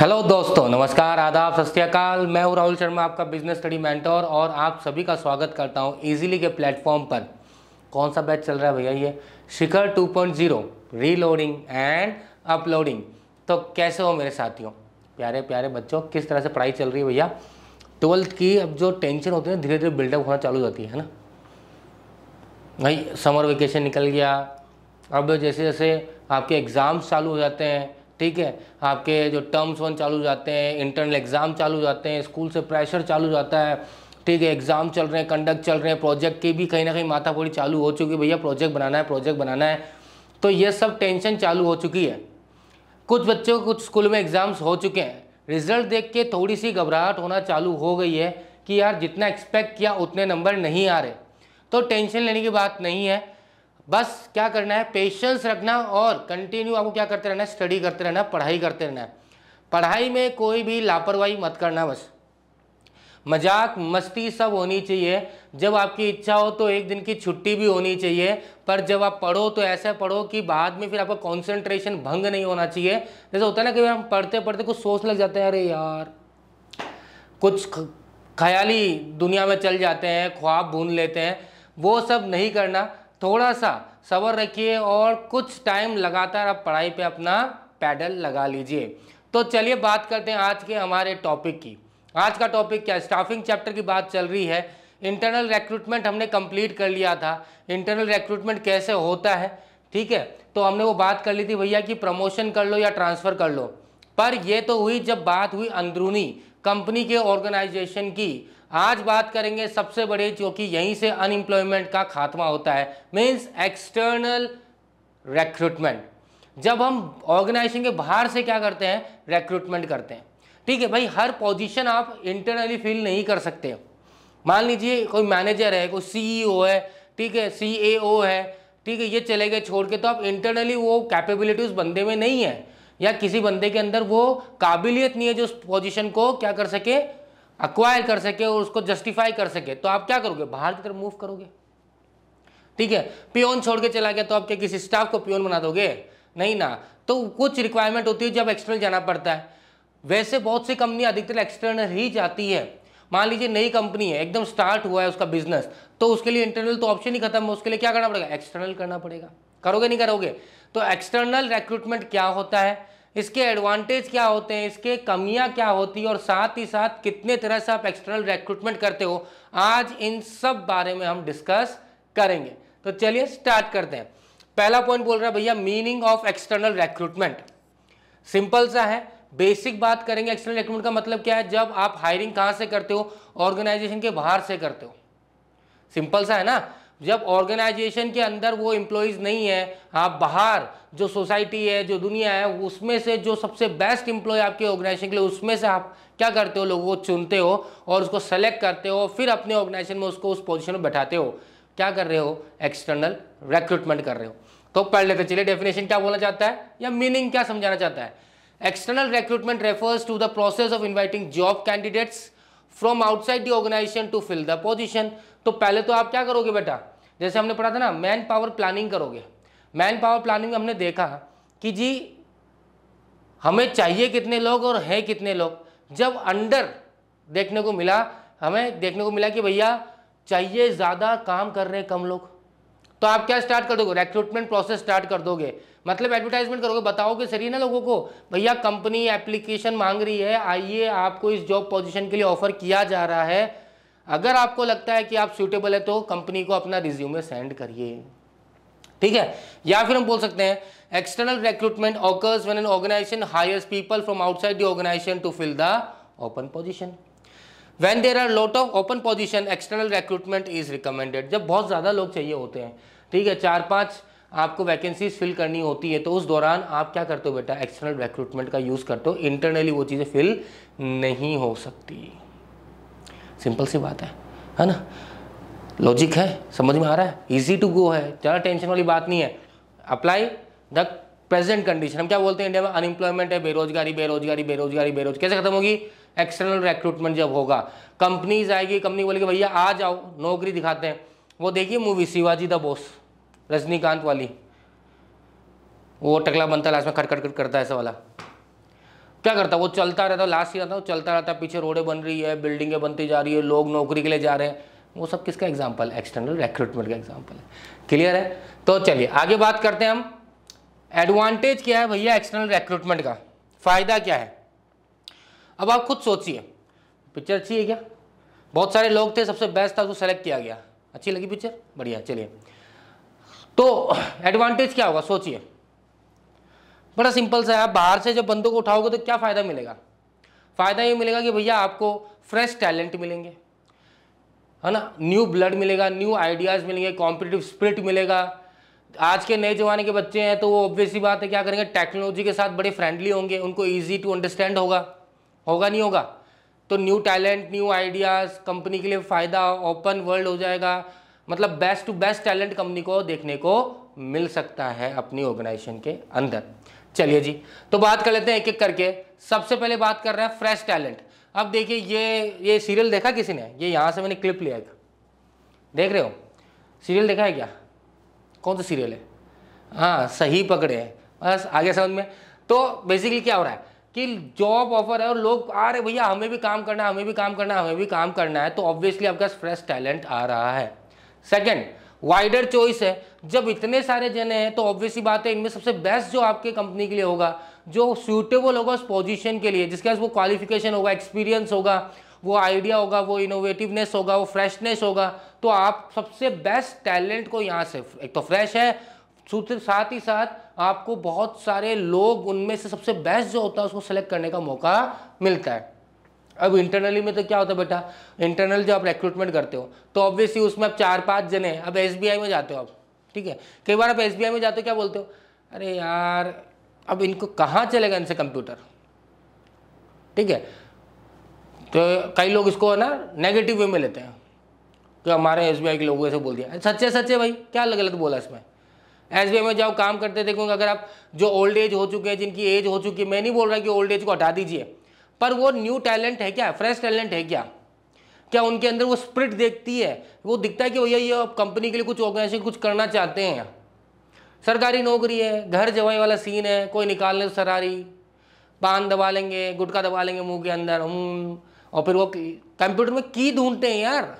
Hello दोस्तों, नमस्कार, आदाब, सत श्री अकाल। मैं हूं राहुल शर्मा, आपका बिजनेस स्टडी मेंटर, और आप सभी का स्वागत करता हूं इजीली के प्लेटफॉर्म पर। कौन सा बैच चल रहा है भैया? ये शिखर 2.0 रीलोडिंग एंड अपलोडिंग। तो कैसे हो मेरे साथियों, प्यारे प्यारे बच्चों, किस तरह से पढ़ाई चल रही है भैया? 12th की अब जो टेंशन होती है ना, धीरे धीरे बिल्डअप होना चालू हो जाती है ना भाई। समर वेकेशन निकल गया, अब जैसे जैसे आपके एग्ज़ाम्स चालू हो जाते हैं, ठीक है, आपके जो टर्म्स 1 चालू हो जाते हैं, इंटरनल एग्ज़ाम चालू हो जाते हैं, स्कूल से प्रेशर चालू हो जाता है, ठीक है, एग्ज़ाम चल रहे हैं, कंडक्ट चल रहे हैं, प्रोजेक्ट की भी कहीं ना कहीं माथाफोड़ी चालू हो चुकी है, भैया प्रोजेक्ट बनाना है, प्रोजेक्ट बनाना है। तो ये सब टेंशन चालू हो चुकी है। कुछ बच्चों को कुछ स्कूल में एग्ज़ाम्स हो चुके हैं, रिजल्ट देख के थोड़ी सी घबराहट होना चालू हो गई है कि यार जितना एक्सपेक्ट किया उतने नंबर नहीं आ रहे। तो टेंशन लेने की बात नहीं है, बस क्या करना है, पेशेंस रखना और कंटिन्यू आपको क्या करते रहना है, स्टडी करते रहना है, पढ़ाई करते रहना है। पढ़ाई में कोई भी लापरवाही मत करना, बस मजाक मस्ती सब होनी चाहिए। जब आपकी इच्छा हो तो एक दिन की छुट्टी भी होनी चाहिए, पर जब आप पढ़ो तो ऐसा पढ़ो कि बाद में फिर आपका कंसंट्रेशन भंग नहीं होना चाहिए। जैसे होता है ना कि हम पढ़ते पढ़ते कुछ सोचने लग जाते हैं, अरे यार कुछ ख्याली दुनिया में चल जाते हैं, ख्वाब भून लेते हैं, वो सब नहीं करना। थोड़ा सा सब्र रखिए और कुछ टाइम लगातार आप पढ़ाई पे अपना पैडल लगा लीजिए। तो चलिए बात करते हैं आज के हमारे टॉपिक की। आज का टॉपिक क्या है? स्टाफिंग चैप्टर की बात चल रही है। इंटरनल रिक्रूटमेंट हमने कंप्लीट कर लिया था। इंटरनल रिक्रूटमेंट कैसे होता है, ठीक है, तो हमने वो बात कर ली थी भैया कि प्रमोशन कर लो या ट्रांसफ़र कर लो। पर ये तो हुई जब बात हुई अंदरूनी कंपनी के ऑर्गेनाइजेशन की। आज बात करेंगे सबसे बड़े, जो कि यहीं से अनएम्प्लॉयमेंट का खात्मा होता है, मीन्स एक्सटर्नल रिक्रूटमेंट। जब हम ऑर्गेनाइजेशन के बाहर से क्या करते हैं, रिक्रूटमेंट करते हैं, ठीक है भाई। हर पोजीशन आप इंटरनली फिल नहीं कर सकते। मान लीजिए कोई मैनेजर है, कोई सीईओ है, ठीक है, सीएओ है, ठीक है, ये चले गए छोड़ के, तो आप इंटरनली वो कैपेबिलिटी उस बंदे में नहीं है, या किसी बंदे के अंदर वो काबिलियत नहीं है जो उस पोजीशन को क्या कर सके, अक्वायर कर सके और उसको जस्टिफाई कर सके। तो आप क्या करोगे, बाहर की तरफ मूव करोगे, ठीक है। पियोन छोड़ के चला गया तो आप क्या किसी स्टाफ को पियोन बना दोगे? नहीं ना। तो कुछ रिक्वायरमेंट होती है जब एक्सटर्नल जाना पड़ता है। वैसे बहुत सी कंपनी अधिकतर एक्सटर्नल ही जाती है। मान लीजिए नई कंपनी है, एकदम स्टार्ट हुआ है उसका बिजनेस, तो उसके लिए इंटरनल तो ऑप्शन ही खत्म है, उसके लिए क्या करना पड़ेगा, एक्सटर्नल करना पड़ेगा। करोगे नहीं करोगे? तो एक्सटर्नल रिक्रूटमेंट क्या होता है, इसके एडवांटेज क्या होते हैं, इसके कमियां क्या होती है, और साथ ही साथ कितने तरह से आप एक्सटर्नल रिक्रूटमेंट करते हो, आज इन सब बारे में हम डिस्कस करेंगे। तो चलिए स्टार्ट करते हैं। पहला पॉइंट बोल रहा है भैया meaning of external recruitment. Simple सा है, बेसिक बात करेंगे। एक्सटर्नल रिक्रूटमेंट का मतलब क्या है? जब आप हायरिंग कहां से करते हो, ऑर्गेनाइजेशन के बाहर से करते हो। सिंपल सा है ना। जब ऑर्गेनाइजेशन के अंदर वो एम्प्लॉइज नहीं है, आप बाहर जो सोसाइटी है, जो दुनिया है, उसमें से जो सबसे बेस्ट एम्प्लॉय आपके ऑर्गेनाइजेशन के लिए, उसमें से आप क्या करते हो, लोगों को चुनते हो और उसको सेलेक्ट करते हो, फिर अपने ऑर्गेनाइजेशन में उसको उस पोजीशन में बैठाते हो। क्या कर रहे हो? एक्सटर्नल रिक्रूटमेंट कर रहे हो। तो पढ़ लेते चलिए डेफिनेशन क्या बोलना चाहता है या मीनिंग क्या समझाना चाहता है। External recruitment refers to the process of inviting job candidates from outside the organisation to fill the position. तो पहले तो आप क्या करोगे बेटा, जैसे हमने पढ़ा था ना, मैन पावर प्लानिंग करोगे। मैन पावर प्लानिंग में हमने देखा कि जी हमें चाहिए कितने लोग और है कितने लोग। जब अंडर देखने को मिला, हमें देखने को मिला कि भैया चाहिए ज़्यादा, काम कर रहे हैं कम लोग, तो आप क्या स्टार्ट कर दोगे, रिक्रूटमेंट प्रोसेस स्टार्ट कर दोगे। मतलब एडवर्टाइजमेंट करोगे, बताओगे सही ना लोगों को, भैया कंपनी एप्लीकेशन मांग रही है, आइए आपको इस जॉब पोजीशन के लिए ऑफर किया जा रहा है, अगर आपको लगता है कि आप सूटेबल है तो कंपनी को अपना रिज्यूमे सेंड करिए, ठीक है। या फिर हम बोल सकते हैं external recruitment occurs when an organisation hires people from outside the organisation to fill the open position. When there are lot of open position, external recruitment is recommended। जब बहुत ज़्यादा लोग चाहिए होते हैं, ठीक है, 4-5 आपको वैकेंसीज फिल करनी होती है, तो उस दौरान आप क्या करते हो बेटा, एक्सटर्नल रिक्रूटमेंट का यूज़ करते हो। इंटरनली वो चीज़ें फिल नहीं हो सकती। सिंपल सी बात है ना। लॉजिक है, समझ में आ रहा है, ईजी टू गो है, ज़्यादा टेंशन वाली बात नहीं है। Apply the present condition. हम क्या बोलते हैं इंडिया में, अनएम्प्लॉयमेंट है, बेरोजगारी बेरोजगारी बेरोजगारी बेरोजगारी, कैसे खत्म होगी? एक्सटर्नल रिक्रूटमेंट जब होगा, कंपनीज आएगी, कंपनी बोलेगी भैया आ जाओ नौकरी दिखाते हैं। वो देखिए movie Shivaji the boss, Rajinikanth वाली, वो टकला बनता लास्ट में खट खट खट करता है ऐसा वाला, क्या करता है वो, चलता रहता है, लास्ट ईयर आता है वो चलता रहता है, पीछे रोडें बन रही है, बिल्डिंगें बनती जा रही है, लोग नौकरी के लिए जा रहे हैं, वो सब किसका एग्जाम्पल, एक्सटर्नल रिक्रूटमेंट का एग्जाम्पल है। क्लियर है? तो चलिए आगे बात करते हैं हम। एडवांटेज क्या है भैया एक्सटर्नल रिक्रूटमेंट का, फायदा क्या है? अब आप खुद सोचिए, पिक्चर अच्छी है क्या? बहुत सारे लोग थे, सबसे बेस्ट था, उसको सेलेक्ट किया गया, अच्छी लगी पिक्चर, बढ़िया। चलिए तो एडवांटेज क्या होगा सोचिए, बड़ा सिंपल सा है। आप बाहर से जब बंदों को उठाओगे तो क्या फायदा मिलेगा? फायदा ये मिलेगा कि भैया आपको फ्रेश टैलेंट मिलेंगे, है ना, न्यू ब्लड मिलेगा, न्यू आइडियाज मिलेंगे, कॉम्पिटिटिव स्पिरिट मिलेगा। आज के नए जमाने के बच्चे हैं तो वो ऑब्वियसली बात है क्या करेंगे, टेक्नोलॉजी के साथ बड़े फ्रेंडली होंगे, उनको ईजी टू अंडरस्टैंड होगा, होगा नहीं होगा? तो new talent, new ideas, company के लिए फ़ायदा, ओपन वर्ल्ड हो जाएगा, मतलब best to best talent company को देखने को मिल सकता है अपनी ऑर्गेनाइजेशन के अंदर। चलिए जी, तो बात कर लेते हैं एक एक करके। सबसे पहले बात कर रहे हैं फ्रेश टैलेंट। अब देखिए ये सीरियल देखा किसी ने? ये यहाँ से मैंने क्लिप लिया है, देख रहे हो? सीरियल देखा है क्या? कौन सा सीरियल है? हाँ सही पकड़े हैं, बस आगे समझ में। तो बेसिकली क्या हो रहा है कि जॉब ऑफर है और लोग आ रहे भैया हमें भी काम करना है, हमें भी काम करना है, हमें भी काम करना है, तो ऑब्वियसली आपके पास फ्रेश टैलेंट आ रहा है। सेकंड, वाइडर चॉइस है। जब इतने सारे जने हैं तो ऑब्वियसली बात है इनमें सबसे बेस्ट जो आपके कंपनी के लिए होगा, जो सूटेबल होगा उस पोजीशन के लिए, जिसके पास वो क्वालिफिकेशन होगा, एक्सपीरियंस होगा, वो आइडिया होगा, वो इनोवेटिवनेस होगा, वो फ्रेशनेस होगा, तो आप सबसे बेस्ट टैलेंट को यहाँ से, एक तो फ्रेश है, साथ ही साथ आपको बहुत सारे लोग उनमें से सबसे बेस्ट जो होता है उसको सेलेक्ट करने का मौका मिलता है। अब इंटरनली में तो क्या होता है बेटा, इंटरनल जो आप रिक्रूटमेंट करते हो तो ऑब्वियसली उसमें आप 4-5 जने, अब एसबीआई में जाते हो आप, ठीक है, कई बार आप एसबीआई में जाते हो क्या बोलते हो, अरे यार अब इनको कहाँ चलेगा इनसे कंप्यूटर, ठीक है, तो कई लोग इसको है ना नेगेटिव वे में लेते हैं कि हमारे एसबीआई के लोगों ऐसे बोल दिया। सच्चे सच्चे भाई, क्या गलत बोला इसमें? एसबीआई में जाओ, काम करते देखोगे, अगर आप जो ओल्ड एज हो चुके हैं, जिनकी एज हो चुकी है, मैं नहीं बोल रहा कि ओल्ड एज को हटा दीजिए, पर वो न्यू टैलेंट है क्या, फ्रेश टैलेंट है क्या, क्या उनके अंदर वो स्पिरिट देखती है, वो दिखता है कि भैया ये कंपनी के लिए कुछ ऑर्गेनाइजेशन कुछ करना चाहते हैं। सरकारी नौकरी है, घर जवाई वाला सीन है, कोई निकालने तो सरारी, पान दबा लेंगे, गुटखा दबा लेंगे मुंह के अंदर, और फिर वो कंप्यूटर में की ढूंढते हैं यार,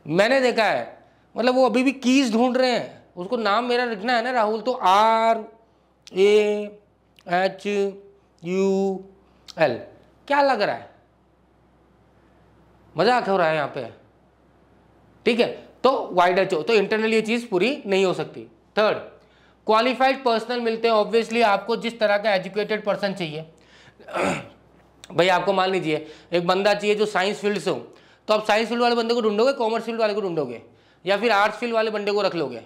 मैंने देखा है, मतलब वो अभी भी कीज ढूंढ रहे हैं। उसको नाम मेरा लिखना है ना राहुल, तो RAHUL, क्या लग रहा है, मजाक हो रहा है यहाँ पे, ठीक है। तो वाइडर तो इंटरनली ये चीज पूरी नहीं हो सकती। थर्ड, क्वालिफाइड पर्सनल मिलते हैं। ऑब्वियसली आपको जिस तरह का एजुकेटेड पर्सन चाहिए भाई, आपको मान लीजिए एक बंदा चाहिए जो साइंस फील्ड से हो, तो आप साइंस फील्ड वाले बंदे को ढूंढोगे, कॉमर्स फील्ड वाले को ढूंढोगे, या फिर आर्ट्स फील्ड वाले बंदे को रख लोगे,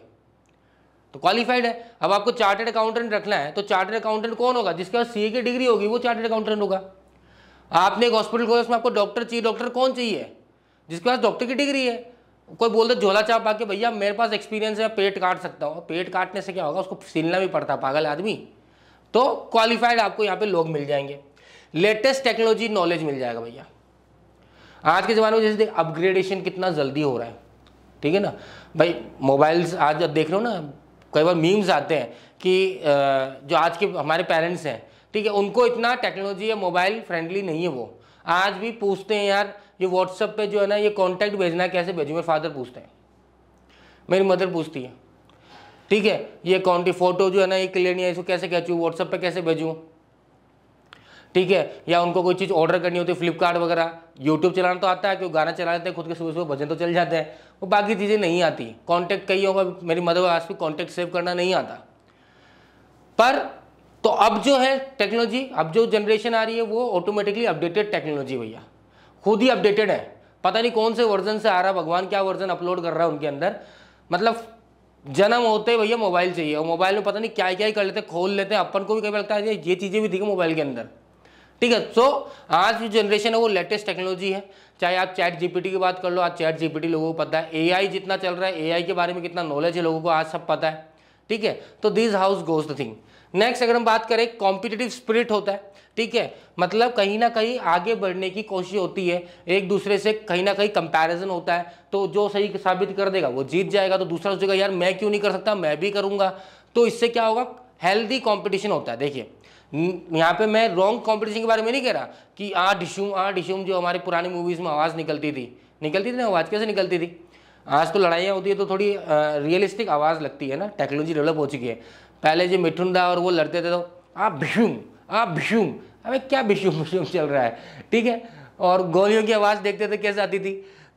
तो क्वालिफाइड है। अब आपको चार्टर्ड अकाउंटेंट रखना है, तो चार्टर्ड अकाउंटेंट कौन होगा, जिसके पास सीए की डिग्री होगी वो चार्टर्ड अकाउंटेंट होगा। आपने एक हॉस्पिटल खोला, उसमें आपको डॉक्टर चाहिए, डॉक्टर कौन चाहिए, जिसके पास डॉक्टर की डिग्री है। कोई बोल दे झोला चाप आके भैया मेरे पास एक्सपीरियंस है, पेट काट सकता हूँ, पेट काटने से क्या होगा, उसको सीलना भी पड़ता है पागल आदमी। तो क्वालिफाइड आपको यहाँ पे लोग मिल जाएंगे। लेटेस्ट टेक्नोलॉजी नॉलेज मिल जाएगा भैया। आज के ज़माने में जैसे अपग्रेडेशन कितना जल्दी हो रहा है, ठीक है ना भाई, मोबाइल्स आज अब देख रहे हो ना, कई बार मीम्स आते हैं कि जो आज के हमारे पेरेंट्स हैं, ठीक है, उनको इतना टेक्नोलॉजी या मोबाइल फ्रेंडली नहीं है, वो आज भी पूछते हैं यार ये व्हाट्सएप पे जो है ना ये कॉन्टैक्ट भेजना है कैसे भेजूँ, मेरे फादर पूछते हैं, मेरी मदर पूछती है, ठीक है, ये कौन फोटो जो है ना ये क्लियर नहीं है, इसको कैसे खींचूँ, व्हाट्सएप पे कैसे भेजूँ, ठीक है। या उनको कोई चीज़ ऑर्डर करनी होती है फ्लिपकार्ट वगैरह, यूट्यूब चलाना तो आता है, क्योंकि गाना चला लेते हैं खुद के, सुबह सुबह भजन तो चल जाते हैं, वो बाकी चीज़ें नहीं आती। कॉन्टैक्ट कई होगा, मेरी मदर आज भी कॉन्टैक्ट सेव करना नहीं आता। पर तो अब जो है टेक्नोलॉजी, अब जो जनरेशन आ रही है वो ऑटोमेटिकली अपडेटेड टेक्नोलॉजी भैया, खुद ही अपडेटेड है, पता नहीं कौन से वर्जन से आ रहा है, भगवान क्या वर्जन अपलोड कर रहा है उनके अंदर। मतलब जन्म होते भैया मोबाइल चाहिए, और मोबाइल में पता नहीं क्या क्या ही कर लेते हैं, खोल लेते हैं, अपन को भी कभी लगता है ये चीज़ें भी दिखे मोबाइल के अंदर, ठीक है। सो आज जो जनरेशन है वो लेटेस्ट टेक्नोलॉजी है। चाहे आप चैट जीपीटी की बात कर लो, आज चैट जीपीटी लोगों को पता है, एआई जितना चल रहा है, एआई के बारे में कितना नॉलेज है लोगों को आज सब पता है, ठीक है। तो this house goes the thing. Next अगर हम बात करें, कॉम्पिटिटिव स्पिरिट होता है, ठीक है, मतलब कहीं ना कहीं आगे बढ़ने की कोशिश होती है, एक दूसरे से कहीं ना कहीं कंपैरिजन होता है, तो जो सही साबित कर देगा वो जीत जाएगा, तो दूसरा सोचेगा यार मैं क्यों नहीं कर सकता, मैं भी करूंगा, तो इससे क्या होगा, हेल्दी कॉम्पिटिशन होता है। देखिए यहाँ पे मैं रॉन्ग कंपटीशन के बारे में नहीं कह रहा कि आ डिशूम जो हमारी पुरानी मूवीज़ में आवाज़ निकलती थी ना, आवाज़ कैसे निकलती थी। आज तो लड़ाइयाँ होती है तो थोड़ी रियलिस्टिक आवाज़ लगती है ना, टेक्नोलॉजी डेवलप हो चुकी है। पहले जो मिठुन दा और वो लड़ते थे तो आप भिशुम, अबे क्या भिशुम चल रहा है, ठीक है। और गोलियों की आवाज़ देखते थे कैसे आती थी।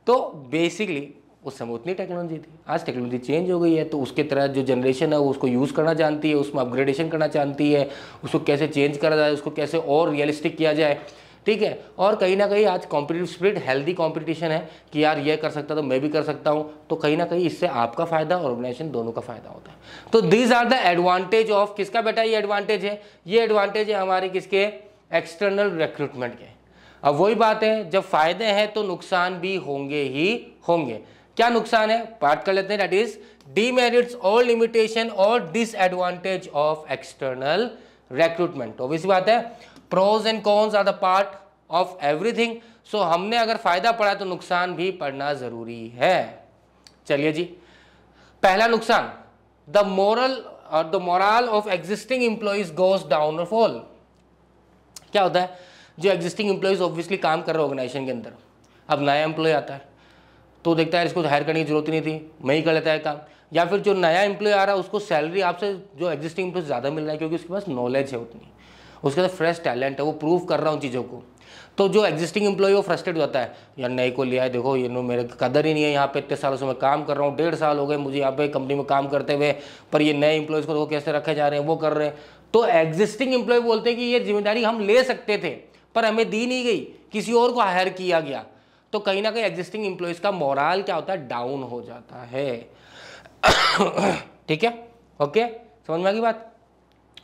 तो बेसिकली उस समय उतनी टेक्नोलॉजी थी, आज टेक्नोलॉजी चेंज हो गई है। तो उसके तरह जो जनरेशन है वो उसको यूज़ करना जानती है, उसमें अपग्रेडेशन करना चाहती है, उसको कैसे चेंज करा जाए, उसको कैसे और रियलिस्टिक किया जाए, ठीक है। और कहीं ना कहीं आज कॉम्पिटिटिव स्पिरिट, हेल्दी कॉम्पिटिशन है कि यार ये कर सकता तो मैं भी कर सकता हूँ। तो कहीं ना कहीं इससे आपका फ़ायदा और ऑर्गेनाइजेशन दोनों का फ़ायदा होता है। तो these are the advantage of, किसका बेटा ये एडवांटेज है, ये एडवांटेज है हमारे किसके, एक्सटर्नल रिक्रूटमेंट के। अब वही बात है, जब फायदे हैं तो नुकसान भी होंगे ही होंगे। क्या नुकसान है, पार्ट कर लेते हैं। दैट इज डीमेरिट्स और लिमिटेशन और disadvantage of external recruitment. Obvious बात है, pros and cons are the part of everything. So हमने अगर फायदा पढ़ा तो नुकसान भी पढ़ना जरूरी है। चलिए जी, पहला नुकसान, the moral of existing employees goes down और फॉल। क्या होता है, जो एग्जिस्टिंग एम्प्लॉइज ऑब्वियसली काम कर रहे हैं ऑर्गेनाइजेशन के अंदर, अब नया एम्प्लॉय आता है तो देखता है इसको हायर करने की जरूरत ही नहीं थी, मैं ही कर लेता है काम। या फिर जो नया एम्प्लॉय आ रहा है उसको सैलरी आपसे जो एग्जिस्टिंग एम्प्लॉय ज़्यादा मिल रहा है क्योंकि उसके पास नॉलेज है उतनी, उसके पास फ्रेश टैलेंट है, वो प्रूव कर रहा है उन चीज़ों को। तो जो एग्जिस्टिंग एम्प्लॉय वो फ्रस्ट्रेट होता है, यार नए को लिया है, देखो ये मेरे कदर ही नहीं है, यहाँ पे इतने सालों से मैं काम कर रहा हूँ, 1.5 साल हो गए मुझे यहाँ पे कंपनी में काम करते हुए, पर ये नए एम्प्लॉयज़ को कैसे रखे जा रहे हैं, वो कर रहे हैं। तो एग्जिस्टिंग एम्प्लॉय बोलते हैं कि ये जिम्मेदारी हम ले सकते थे पर हमें दी नहीं गई, किसी और को हायर किया गया। तो कहीं ना कहीं एग्जिस्टिंग एम्प्लॉयज का मोरल क्या होता है, डाउन हो जाता है। ठीक है, ओके, समझ में आ गई बात।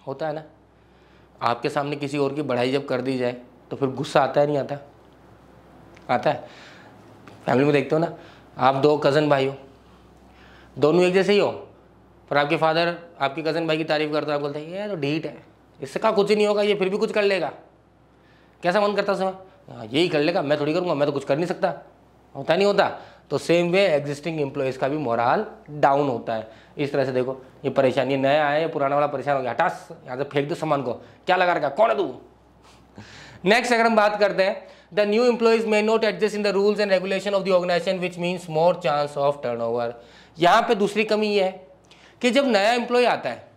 होता है ना, आपके सामने किसी और की बढ़ाई जब कर दी जाए तो फिर गुस्सा आता है नहीं आता, आता है। फैमिली में देखते हो ना, आप दो कज़न भाई हो, दोनों एक जैसे ही हो, पर आपके फादर आपके कज़न भाई की तारीफ करते हैं, आप बोलते हैं ये तो ढीठ है, इससे का कुछ नहीं होगा, ये फिर भी कुछ कर लेगा। कैसा मन करता समय, यही कर लेगा, मैं थोड़ी करूँगा, मैं तो कुछ कर नहीं सकता, होता नहीं होता। तो सेम वे एग्जिस्टिंग एम्प्लॉयज़ का भी मोरल डाउन होता है। इस तरह से देखो, ये परेशानी नया आया, पुराना वाला परेशान हो गया, हटास यहाँ से फेंक दो सामान को, क्या लगा रखा, कौन है तू। नेक्स्ट अगर हम बात करते हैं, the new employees may not adjust in the rules and regulation of the organisation which means more chance of turnover. यहाँ पे दूसरी कमी ये है कि जब नया एम्प्लॉय आता है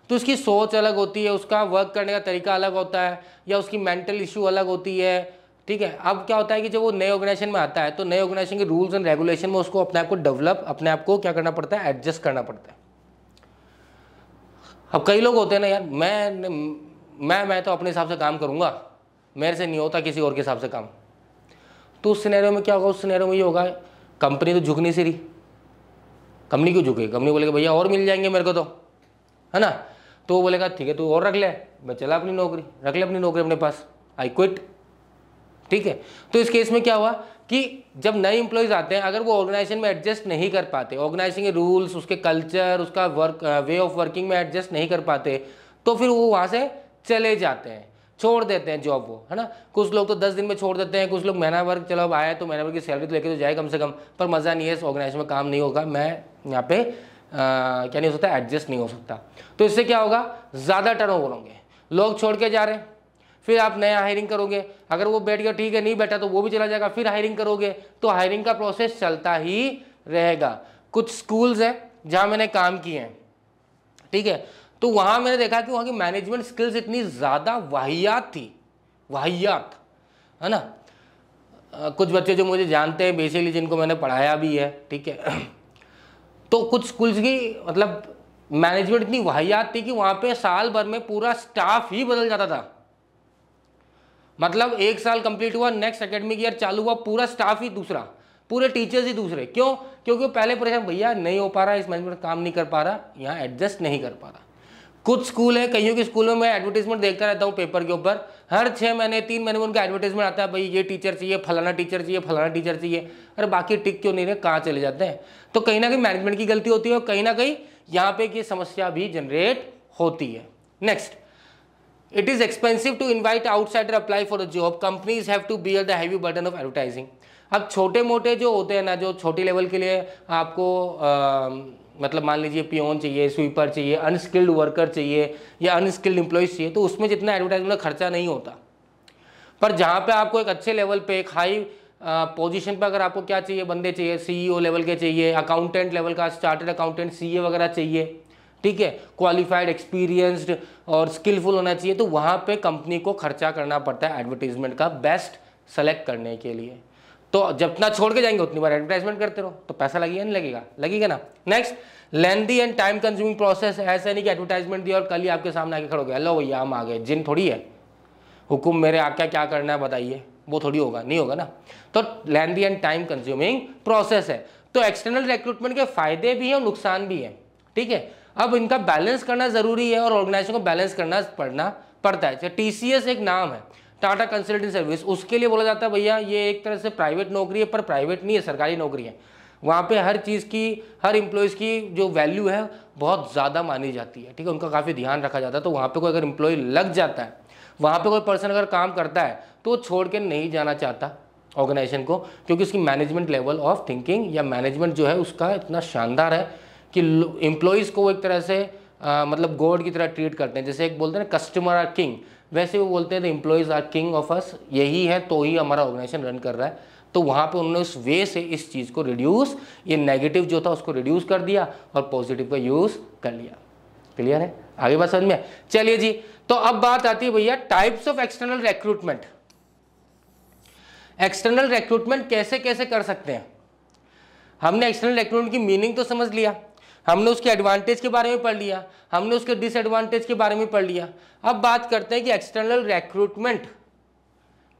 तो उसकी सोच अलग होती है, उसका वर्क करने का तरीका अलग होता है, या उसकी मेंटल इशू अलग होती है, ठीक है। अब क्या होता है कि जब वो नए ऑर्गेनाइजेशन में आता है तो नए ऑर्गेनाइजेशन के रूल्स एंड रेगुलेशन में उसको अपने आप को डेवलप, अपने आप को क्या करना पड़ता है, एडजस्ट करना पड़ता है। अब कई लोग होते हैं ना यार, मैं तो अपने हिसाब से काम करूँगा, मेरे से नहीं होता किसी और के हिसाब से काम। तो उस सिनेरियो में क्या होगा, उस सिनेरियो में ये होगा, कंपनी तो झुक नहीं सी रही, कंपनी क्यों झुकेगी, कंपनी बोलेगा भैया और मिल जाएंगे मेरे को तो, है ना। तो वो बोलेगा ठीक है तू और रख ले, मैं चला अपनी नौकरी, रख ले अपनी नौकरी अपने पास, आई क्विट, ठीक है। तो इस केस में क्या हुआ कि जब नए एम्प्लॉयज आते हैं, अगर वो ऑर्गेनाइजेशन में एडजस्ट नहीं कर पाते, ऑर्गेनाइजेशन के रूल्स, उसके कल्चर, उसका वर्क वे ऑफ वर्किंग में एडजस्ट नहीं कर पाते, तो फिर वो वहाँ से चले जाते हैं, छोड़ देते हैं जॉब वो, है ना। कुछ लोग तो 10 दिन में छोड़ देते हैं, कुछ लोग महीना भर, चलो अब आए तो महीना भर की सैलरी तो लेके तो जाए कम से कम, पर मज़ा नहीं है, इस ऑर्गेनाइजेशन में काम नहीं होगा, मैं यहाँ पे क्या नहीं हो सकता, एडजस्ट नहीं हो सकता। तो इससे क्या होगा, ज़्यादा टर्नओवर होंगे, लोग छोड़ के जा रहे हैं, फिर आप नया हायरिंग करोगे, अगर वो बैठ गया ठीक है, नहीं बैठा तो वो भी चला जाएगा, फिर हायरिंग करोगे, तो हायरिंग का प्रोसेस चलता ही रहेगा। कुछ स्कूल्स हैं जहाँ मैंने काम किए हैं, ठीक है, तो वहाँ मैंने देखा कि वहाँ की मैनेजमेंट स्किल्स इतनी ज़्यादा वाहियात थी, वाहियात, है ना। कुछ बच्चे जो मुझे जानते हैं बेसिकली, जिनको मैंने पढ़ाया भी है, ठीक है, तो कुछ स्कूल्स की मतलब मैनेजमेंट इतनी वाहियात थी कि वहाँ पे साल भर में पूरा स्टाफ ही बदल जाता था। मतलब 1 साल कंप्लीट हुआ, नेक्स्ट एकेडमिक ईयर चालू हुआ, पूरा स्टाफ ही दूसरा, पूरे टीचर्स ही दूसरे। क्यों? क्योंकि पहले परेशान, भैया नहीं हो पा रहा, इस मैनेजमेंट काम नहीं कर पा रहा, यहाँ एडजस्ट नहीं कर पा रहा। कुछ स्कूल है, कईयों के स्कूलों में एडवर्टीजमेंट देखता रहता हूँ पेपर के ऊपर, हर 6 महीने 3 महीने में उनका एडवर्टीजमेंट आता है, भाई ये टीचर चाहिए, फलाना टीचर चाहिए, फलाना टीचर चाहिए। अरे बाकी टिक क्यों नहीं रहे, कहाँ चले जाते हैं। तो कहीं ना कहीं मैनेजमेंट की गलती होती है, और कहीं ना कहीं यहाँ पे की समस्या भी जनरेट होती है। Next, it is expensive to invite outsider apply for a job, companies have to bear the heavy burden of advertising। अब छोटे मोटे जो होते हैं ना, जो छोटी लेवल के लिए आपको मतलब मान लीजिए पियोन चाहिए, स्वीपर चाहिए, अनस्किल्ड वर्कर चाहिए या अनस्किल्ड एम्प्लॉयज़ चाहिए, तो उसमें जितना एडवर्टाइजमेंट का खर्चा नहीं होता। पर जहाँ पे आपको एक अच्छे लेवल पे, एक हाई पोजीशन पे अगर आपको क्या चाहिए, बंदे चाहिए, सीईओ लेवल के चाहिए, अकाउंटेंट लेवल का, चार्टर्ड अकाउंटेंट, सीए वगैरह चाहिए, ठीक है, क्वालिफाइड, एक्सपीरियंस्ड और स्किलफुल होना चाहिए, तो वहाँ पे कंपनी को खर्चा करना पड़ता है एडवर्टीजमेंट का बेस्ट सेलेक्ट करने के लिए। तो जितना छोड़ के जाएंगे उतनी बार एडवर्टाइजमेंट करते रहो, तो पैसा लगेगा नहीं लगेगा? लगेगा ना। Next, lengthy and time consuming process. ऐसा नहीं कि एडवर्टाइजमेंट दिया और कल ही आपके सामने आके खड़े हो गए, हेलो भैया हम आ गए, जिन थोड़ी है, हुकुम मेरे आके क्या करना है बताइए, वो थोड़ी होगा, नहीं होगा ना। तो लेंदी एंड टाइम कंज्यूमिंग प्रोसेस है। तो एक्सटर्नल रिक्रूटमेंट के फायदे भी हैं और नुकसान भी हैं, ठीक है। अब इनका बैलेंस करना जरूरी है और ऑर्गेनाइजेशन को बैलेंस करना पड़ता है। टीसीएस एक नाम है, टाटा कंसल्टिंग सर्विस, उसके लिए बोला जाता है भैया ये एक तरह से प्राइवेट नौकरी है, पर प्राइवेट नहीं है, सरकारी नौकरी है। वहाँ पे हर चीज़ की, हर एम्प्लॉयज़ की जो वैल्यू है बहुत ज़्यादा मानी जाती है, ठीक है, उनका काफ़ी ध्यान रखा जाता है। तो वहाँ पे कोई अगर एम्प्लॉय लग जाता है, वहाँ पे कोई पर्सन अगर काम करता है, तो वो छोड़ के नहीं जाना चाहता ऑर्गेनाइजेशन को, क्योंकि उसकी मैनेजमेंट लेवल ऑफ थिंकिंग या मैनेजमेंट जो है उसका इतना शानदार है कि एम्प्लॉयज़ को वो एक तरह से मतलब गॉड की तरह ट्रीट करते हैं। जैसे एक बोलते हैं ना कस्टमर आर किंग, वैसे वो बोलते हैं the employees are king of us, यही है तो ही हमारा ऑर्गेनाइजेशन रन कर रहा है। तो वहाँ पे उन्होंने उस वे से इस चीज़ को रिड्यूस, ये नेगेटिव जो था उसको रिड्यूस कर दिया और पॉजिटिव का यूज़ कर लिया। क्लियर है? आगे बात समझ में? चलिए जी, तो अब बात आती है भैया types of external recruitment. External recruitment कैसे कैसे कर सकते हैं। हमने एक्सटर्नल रिक्रूटमेंट की मीनिंग तो समझ लिया, हमने उसके एडवांटेज के बारे में पढ़ लिया, हमने उसके डिसएडवांटेज के बारे में पढ़ लिया। अब बात करते हैं कि एक्सटर्नल रिक्रूटमेंट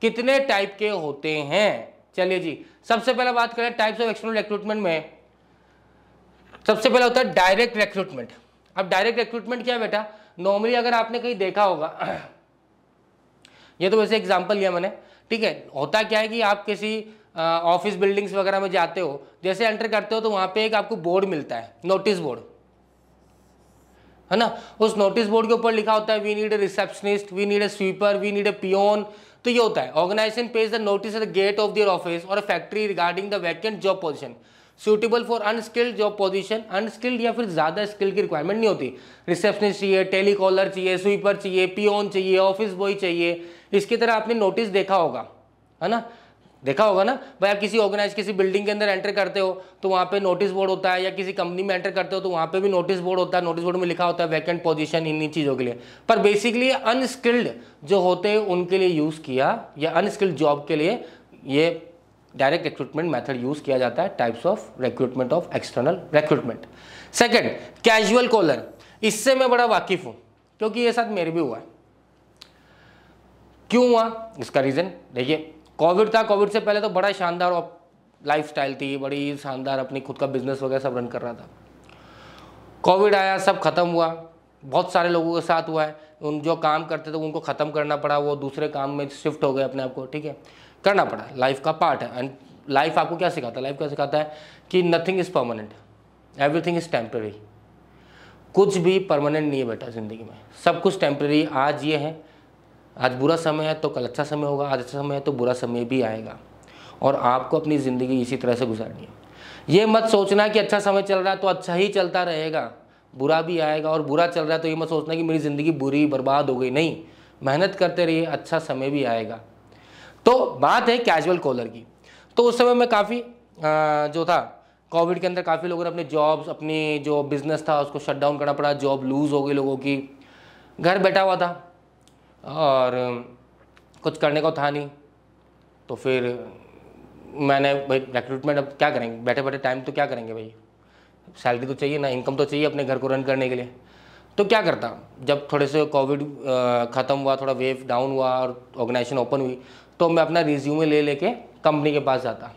कितने टाइप के होते हैं। चलिए जी, सबसे पहले बात करें टाइप्स ऑफ एक्सटर्नल रिक्रूटमेंट में। सबसे पहले होता है डायरेक्ट रिक्रूटमेंट। अब डायरेक्ट रिक्रूटमेंट क्या है बेटा, नॉर्मली अगर आपने कहीं देखा होगा, ये तो वैसे एग्जांपल लिया मैंने, ठीक है। होता क्या है कि आप किसी ऑफिस बिल्डिंग्स वगैरह में जाते हो, जैसे एंटर करते हो तो वहाँ पे एक आपको बोर्ड मिलता है, नोटिस बोर्ड, है ना। उस नोटिस बोर्ड के ऊपर लिखा होता है we need a receptionist, we need a sweeper, we need a peon. तो ये होता है organisation pays the notice at the gate of their office और factory regarding the vacant job position suitable for unskilled job position. Unskilled या फिर ज़्यादा skill की requirement नहीं होती, रिसेप्शनिस्ट चाहिए, टेलीकॉलर चाहिए, स्वीपर चाहिए, पियोन चाहिए, ऑफिस बॉय चाहिए। इसकी तरह आपने नोटिस देखा होगा, है ना, देखा होगा ना भाई। आप किसी बिल्डिंग के अंदर एंटर करते हो तो वहाँ पे नोटिस बोर्ड होता है, या किसी कंपनी में एंटर करते हो तो वहाँ पे भी नोटिस बोर्ड होता है। नोटिस बोर्ड में लिखा होता है वैकेंट पोजीशन, इन चीज़ों के लिए। पर बेसिकली अनस्किल्ड जो होते हैं उनके लिए यूज़ किया, या अनस्किल्ड जॉब के लिए ये डायरेक्ट रिक्रूटमेंट मेथड यूज़ किया जाता है। Types of recruitment of external recruitment. Second, casual caller. इससे मैं बड़ा वाकिफ़ हूँ क्योंकि ये साथ मेरे भी हुआ है। क्यों हुआ, इसका रीज़न देखिए, कोविड था, कोविड से पहले तो बड़ा शानदार लाइफस्टाइल थी, बड़ी शानदार अपनी खुद का बिजनेस वगैरह सब रन कर रहा था। कोविड आया, सब खत्म हुआ, बहुत सारे लोगों के साथ हुआ है। उन जो काम करते थे उनको ख़त्म करना पड़ा, वो दूसरे काम में शिफ्ट हो गए अपने आप को, ठीक है, करना पड़ा, लाइफ का पार्ट है। एंड लाइफ आपको क्या सिखाता है, लाइफ क्या सिखाता है कि nothing is permanent, everything is temporary. कुछ भी परमानेंट नहीं है बेटा ज़िंदगी में, सब कुछ टेम्पररी। आज ये है, आज बुरा समय है तो कल अच्छा समय होगा, आज अच्छा समय है तो बुरा समय भी आएगा, और आपको अपनी ज़िंदगी इसी तरह से गुजारनी है। ये मत सोचना कि अच्छा समय चल रहा है तो अच्छा ही चलता रहेगा, बुरा भी आएगा, और बुरा चल रहा है तो ये मत सोचना कि मेरी ज़िंदगी बुरी बर्बाद हो गई। नहीं, मेहनत करते रहिए, अच्छा समय भी आएगा। तो बात है कैजुअल कॉलर की। तो उस समय में काफ़ी जो था कोविड के अंदर काफ़ी लोगों ने अपने जॉब्स, अपनी जो बिज़नेस था उसको शट डाउन करना पड़ा, जॉब लूज़ हो गई लोगों की, घर बैठा हुआ था और कुछ करने को था नहीं। तो फिर मैंने भाई रिक्रूटमेंट अब क्या करेंगे, बैठे बैठे टाइम तो क्या करेंगे भाई, सैलरी तो चाहिए ना, इनकम तो चाहिए अपने घर को रन करने के लिए। तो क्या करता, जब थोड़े से कोविड ख़त्म हुआ, थोड़ा वेव डाउन हुआ और ऑर्गेनाइजेशन ओपन हुई, तो मैं अपना रिज्यूमे ले लेके कंपनी के पास जाता,